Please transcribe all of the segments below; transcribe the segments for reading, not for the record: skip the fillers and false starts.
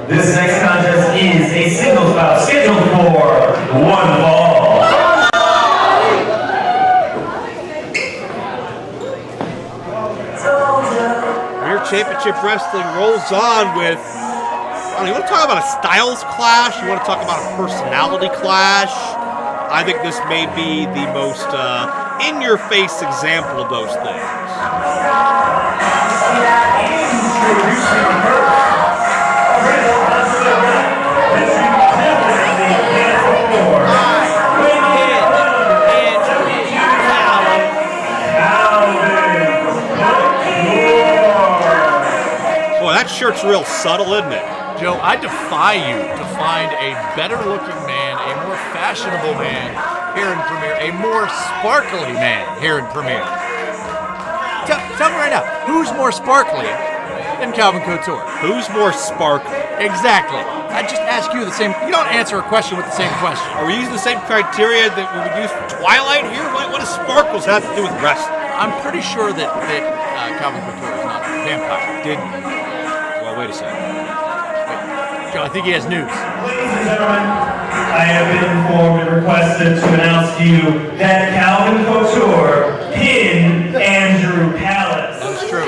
This next contest is a singles bout scheduled for one fall. Premier Championship Wrestling rolls on with, you want to talk about a styles clash? You want to talk about a personality clash? I think this may be the most in-your-face example of those things. Boy, that shirt's real subtle, isn't it? Joe, I defy you to find a better-looking man, a more fashionable man here in Premier, a more sparkly man here in Premier. Tell me right now, who's more sparkly than Calvin Couture? Who's more sparkly? Exactly. I just ask you the same. You don't answer a question with the same question. Are we using the same criteria that we would use for Twilight here? What does sparkles have to do with wrestling? I'm pretty sure that Calvin Couture is not a vampire. Well, wait a second. Joe, I think he has news. Ladies and gentlemen, I have been informed and requested to announce to you that Calvin Couture pinned Andrew Callis. That's true.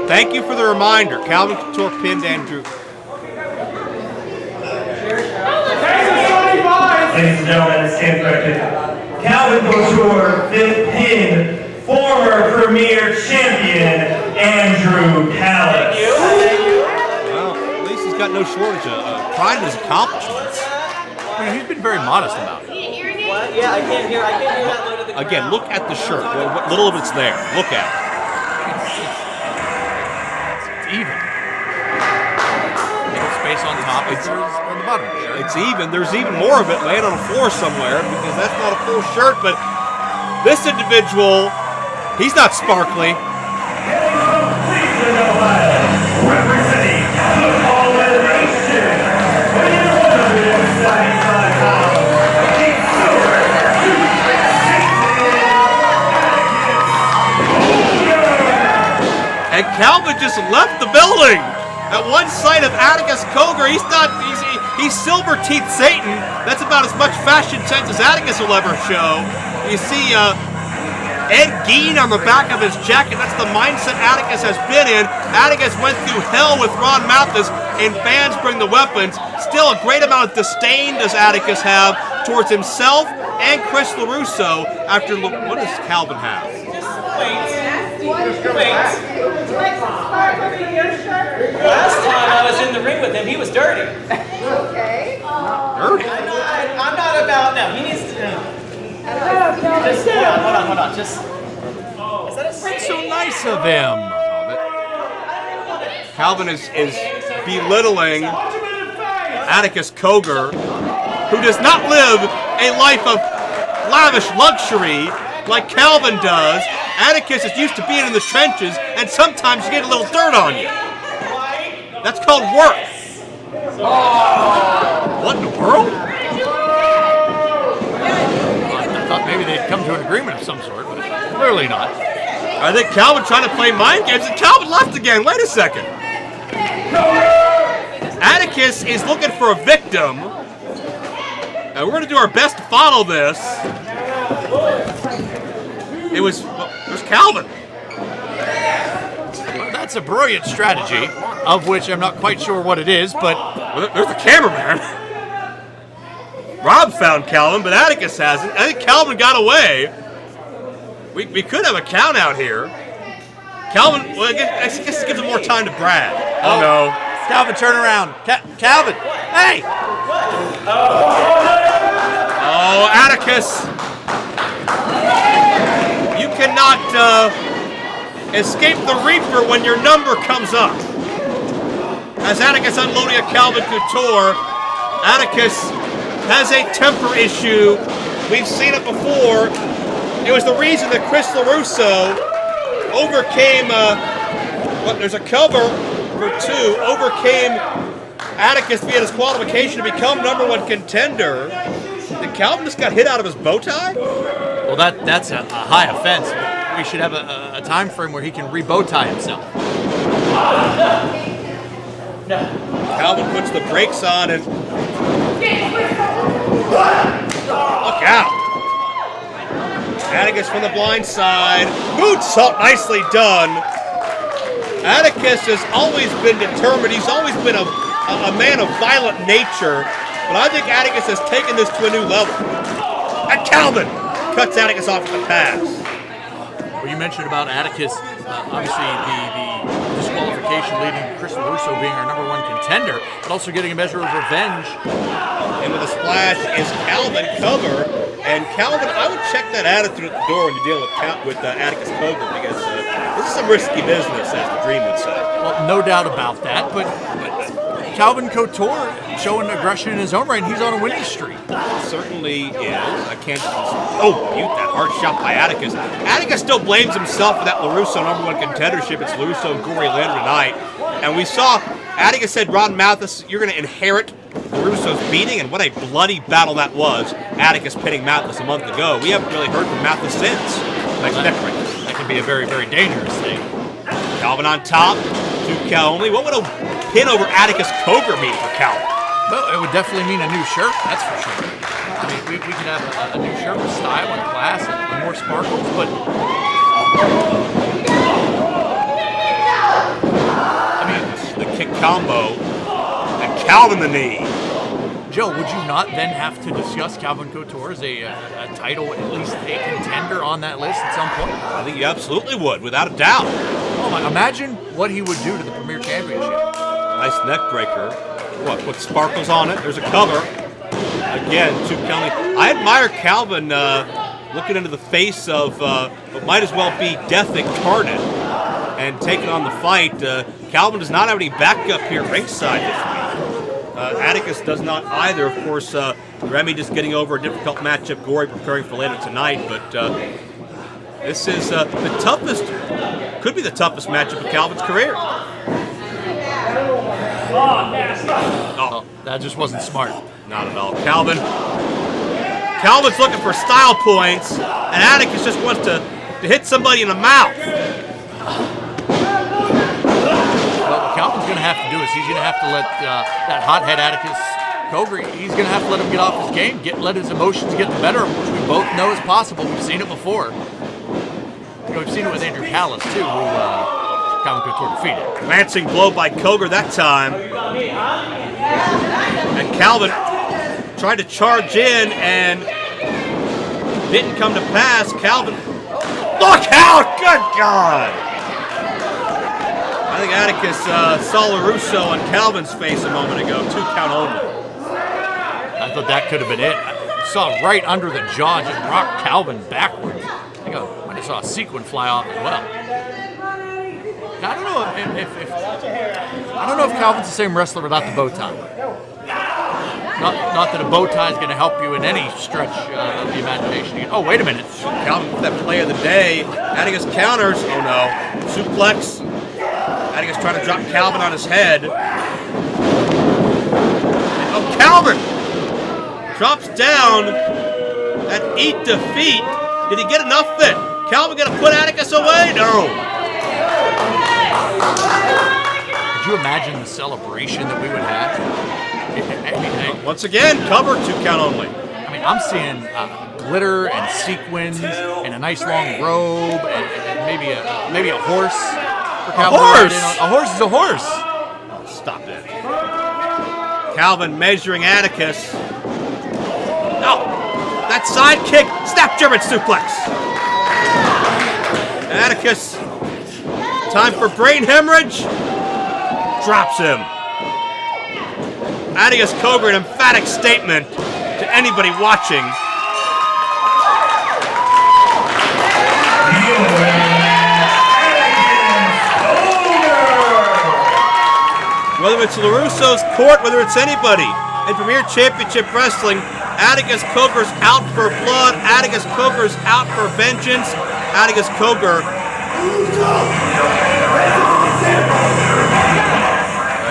Thank you for the reminder. Calvin Couture pinned Andrew. Ladies and gentlemen, stand corrected. Calvin Couture pinned former Premier Champion Andrew Callis. Well, at least he's got no shortage of pride in his accomplishments. I mean, he's been very modest about it. What? Yeah, I can't hear that low to the Again, crowd. look at the shirt. What little of it's there. Look at it. It's even. Space on top, it's on the bottom. It's even. There's even more of it laying on the floor somewhere because that's not a full shirt, but this individual, he's not sparkly. Representing the All Nation, And Calvin just left the building. At one sight of Atticus Cogar, he's silver teeth Satan. That's about as much fashion sense as Atticus will ever show. You see Ed Gein on the back of his jacket. That's the mindset Atticus has been in. Atticus went through hell with Ron Mathis, and fans bring the weapons. Still a great amount of disdain does Atticus have towards himself and Chris LaRusso after, what does Calvin have? Wait. Last time I was in the ring with him, he was dirty. Okay. Dirty? I'm not about, no, he needs to, just, hold on, just, is that a That's so nice of him. Calvin is belittling Atticus Cogar, who does not live a life of lavish luxury like Calvin does. Atticus is used to being in the trenches, and sometimes you get a little dirt on you. That's called work. What in the world? I thought maybe they'd come to an agreement of some sort, but clearly not. I think Calvin trying to play mind games, and Calvin left again. Wait a second. Atticus is looking for a victim. And we're going to do our best to follow this. There's Calvin. Well, that's a brilliant strategy, of which I'm not quite sure what it is, but Well, there's the cameraman. Rob found Calvin, but Atticus hasn't. I think Calvin got away. We could have a count out here. Calvin, well, I guess it gives him more time to brag. Oh no. Calvin, turn around. Calvin, hey! Oh, Atticus. You cannot escape the Reaper when your number comes up. As Atticus unloading a Calvin Couture, Atticus has a temper issue. We've seen it before. It was the reason that Chris LaRusso overcame, there's a cover for 2, overcame Atticus via his qualification to become #1 contender. Did Calvin just got hit out of his bow tie? Well, that's a high offense. We should have a time frame where he can re-bow tie himself. Calvin puts the brakes on and look out. Atticus from the blind side. Moonsault nicely done. Atticus has always been determined. He's always been a man of violent nature. But I think Atticus has taken this to a new level. And Calvin cuts Atticus off at the pass. Well, you mentioned about Atticus, obviously the disqualification leading to Chris LaRusso being our #1 contender, but also getting a measure of revenge. And with a splash is Calvin Cogar. And Calvin, I would check that attitude at the door when you deal with Atticus Cogar, because this is some risky business, as the Dream would say. Well, no doubt about that, but Calvin Couture showing aggression in his own right, and he's on a winning streak. Certainly is. I can't. Oh, mute that hard shot by Atticus. Atticus still blames himself for that LaRusso #1 contendership. It's LaRusso and Gory Lynn tonight. And we saw Atticus said, Ron Mathis, you're going to inherit LaRusso's beating, and what a bloody battle that was. Atticus pinning Mathis a month ago. We haven't really heard from Mathis since. Nice neck break. That can be a very, very dangerous thing. Calvin on top, 2 count only. What would a pin over Atticus Cogar mean for Calvin? Well, it would definitely mean a new shirt, that's for sure. I mean, we could have a new shirt with style and class and more sparkles, but I mean, the kick combo and Calvin the knee. Joe, would you not then have to discuss Calvin Couture as a title, at least a contender on that list at some point? I think you absolutely would, without a doubt. Oh my, imagine what he would do to the Premier Championship. Nice neck breaker. What, put sparkles on it? There's a cover. Again, 2 count. I admire Calvin looking into the face of what might as well be death incarnate and taking on the fight. Calvin does not have any backup here ringside this week. Atticus does not either. Of course, Remy just getting over a difficult matchup. Gory preparing for later tonight. But this is the toughest, could be the toughest matchup of Calvin's career. Oh, that just wasn't smart. Not at all. Calvin's looking for style points, and Atticus just wants to hit somebody in the mouth. Well, what Calvin's going to have to do is he's going to have to let that hothead Atticus Cogar, he's going to have to let him get off his game, let his emotions get the better of him, which we both know is possible. We've seen it before. You know, we've seen it with Andrew Callis, too, who Calvin Couture defeated. Glancing blow by Cogar that time. And Calvin tried to charge in and didn't come to pass. Calvin, look out! Good God! I think Atticus saw LaRusso on Calvin's face a moment ago. 2 count only. I thought that could have been it. I saw right under the jaw, just rock Calvin backwards. I think I might have saw a sequin fly off as well. Now, I don't know if Calvin's the same wrestler without the bow tie. Not that a bow tie is going to help you in any stretch of the imagination. Oh, wait a minute. Calvin with that play of the day. Atticus counters. Oh no. Suplex. Atticus trying to drop Calvin on his head. Oh, Calvin drops down and eat defeat. Did he get enough then? Calvin going to put Atticus away? No. Could you imagine the celebration that we would have? Once again, cover, 2 count only. I mean, I'm seeing glitter and sequins and a nice long robe and maybe a horse. For Calvin a horse? A horse is a horse. Oh, stop it. Calvin measuring Atticus. Oh, that side kick, snap German suplex. Atticus, time for brain hemorrhage. Drops him. Atticus Cogar, an emphatic statement to anybody watching. Whether it's LaRusso's court, whether it's anybody, in Premier Championship Wrestling, Atticus Cogar's out for blood. Atticus Cogar's out for vengeance. Atticus Cogar.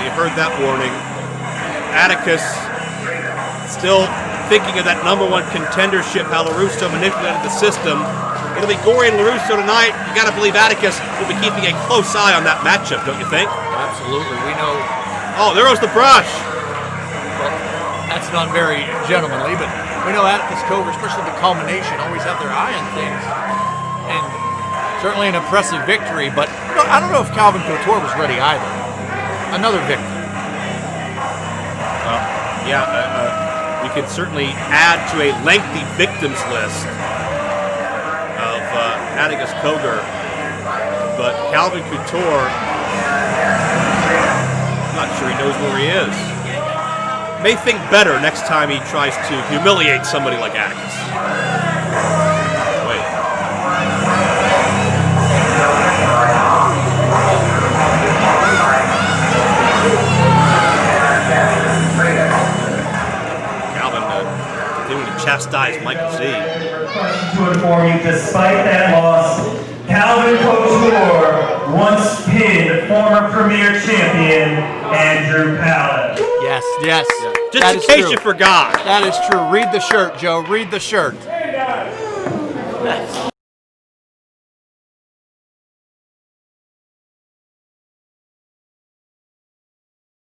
You heard that warning. Atticus still thinking of that #1 contendership, how LaRusso manipulated the system. It'll be Gory and LaRusso tonight. You got to believe Atticus will be keeping a close eye on that matchup, don't you think? Absolutely. We know Oh, there goes the brush. Well, that's not very gentlemanly, but we know Atticus Cogar, especially the culmination, always have their eye on things. And certainly an impressive victory, but I don't know if Calvin Couture was ready either. Another victory. We could certainly add to a lengthy victims list of Atticus Cogar, but Calvin Couture, I'm not sure he knows where he is. May think better next time he tries to humiliate somebody like Atticus. Wait. Calvin continuing to chastise Michael Z. To inform you, despite that loss, Calvin Couture once pinned former Premier Champion Andrew Palace. Yes. Just That in is case true. you forgot. That is true. Read the shirt, Joe. Read the shirt.